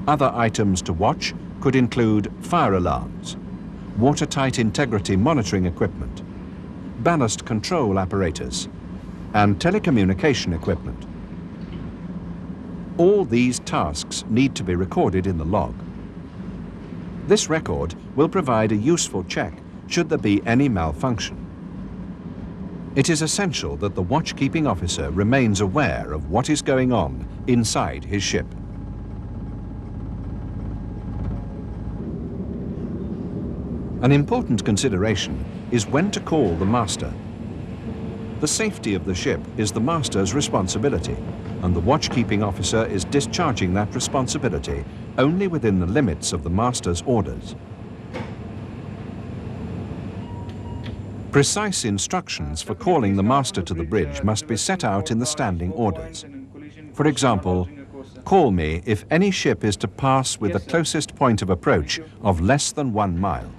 Other items to watch could include fire alarms, watertight integrity monitoring equipment, ballast control apparatus, and telecommunication equipment. All these tasks need to be recorded in the log. This record will provide a useful check should there be any malfunction. It is essential that the watch-keeping officer remains aware of what is going on inside his ship. An important consideration is when to call the master. The safety of the ship is the master's responsibility, and the watch-keeping officer is discharging that responsibility only within the limits of the master's orders. Precise instructions for calling the master to the bridge must be set out in the standing orders. For example, call me if any ship is to pass with the closest point of approach of less than 1 mile.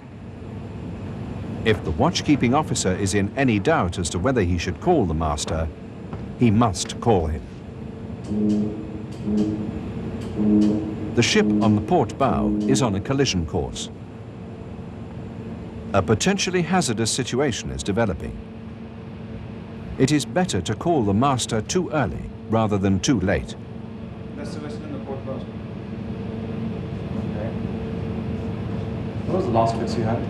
If the watch-keeping officer is in any doubt as to whether he should call the master, he must call him. The ship on the port bow is on a collision course. A potentially hazardous situation is developing. It is better to call the master too early rather than too late. That's the vessel in the port bow. Okay. What was the last fix you had?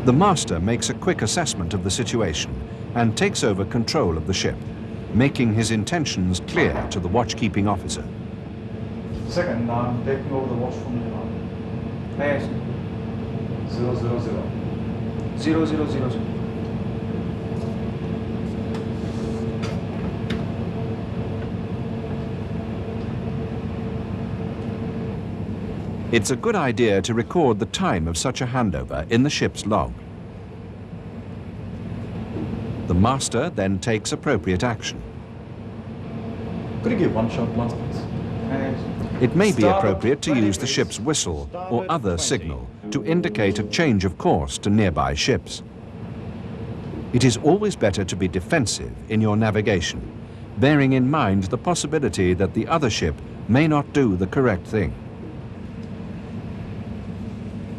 The master makes a quick assessment of the situation and takes over control of the ship, making his intentions clear to the watch-keeping officer. Second, I'm taking over the watch from you. Yes. 000. 000. It's a good idea to record the time of such a handover in the ship's log. The master then takes appropriate action. Could you give one shot once, please? Yes. It may be appropriate to use the ship's whistle or other signal to indicate a change of course to nearby ships. It is always better to be defensive in your navigation, bearing in mind the possibility that the other ship may not do the correct thing.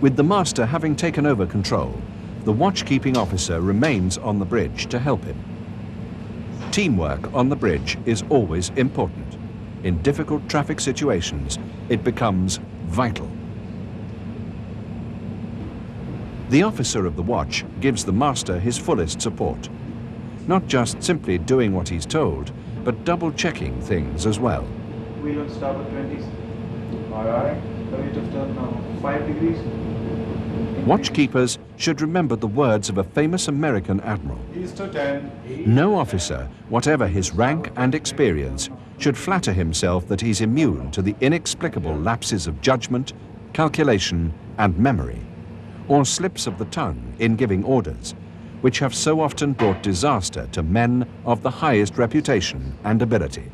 With the master having taken over control, the watch-keeping officer remains on the bridge to help him. Teamwork on the bridge is always important. In difficult traffic situations, it becomes vital. The officer of the watch gives the master his fullest support, not just simply doing what he's told, but double-checking things as well. Wheel on starboard 20. Aye, aye. The rate of turn now 5 degrees. Watchkeepers should remember the words of a famous American admiral. East to 10. No officer, whatever his rank and experience, should flatter himself that he's immune to the inexplicable lapses of judgment, calculation, and memory, or slips of the tongue in giving orders, which have so often brought disaster to men of the highest reputation and ability.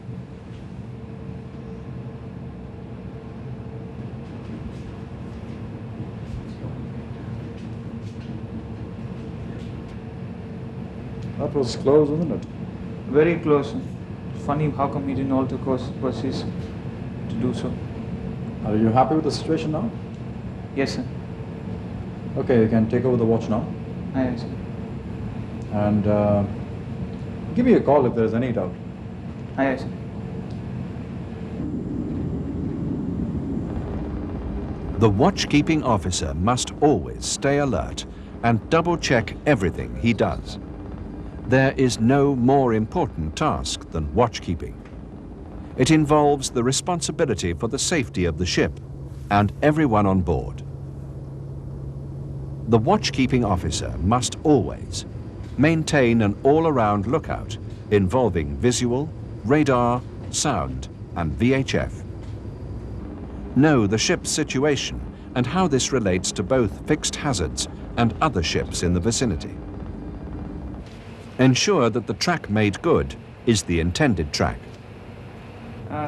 That was close, wasn't it? Very close. Funny how come he didn't alter course versus to do so. Are you happy with the situation now? Yes, sir. Okay, you can take over the watch now. Yes, sir. And give me a call if there's any doubt. Yes, sir. The watch-keeping officer must always stay alert and double-check everything he does. There is no more important task than watchkeeping. It involves the responsibility for the safety of the ship and everyone on board. The watchkeeping officer must always maintain an all-around lookout involving visual, radar, sound, and VHF. Know the ship's situation and how this relates to both fixed hazards and other ships in the vicinity. Ensure that the track made good is the intended track.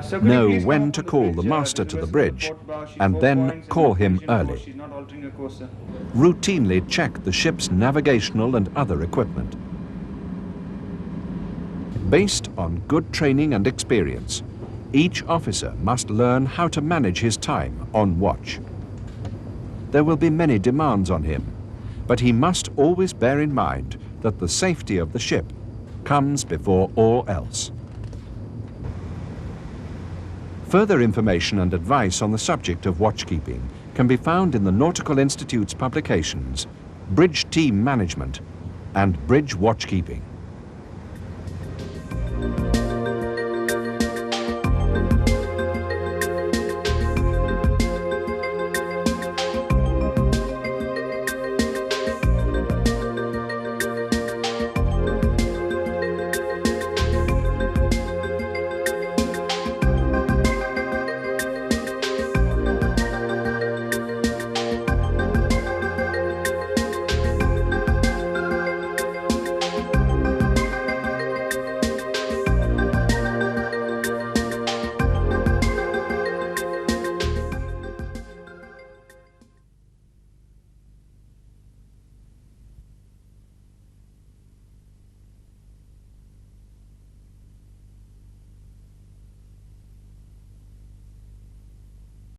Sir, could you Know please when come to on the call the bridge, master to vessel the on bridge port bow, she's and 4 then points in call him location course. early. She's not altering her course, sir. Routinely check the ship's navigational and other equipment. Based on good training and experience, each officer must learn how to manage his time on watch. There will be many demands on him, but he must always bear in mind that the safety of the ship comes before all else. Further information and advice on the subject of watchkeeping can be found in the Nautical Institute's publications, Bridge Team Management and Bridge Watchkeeping.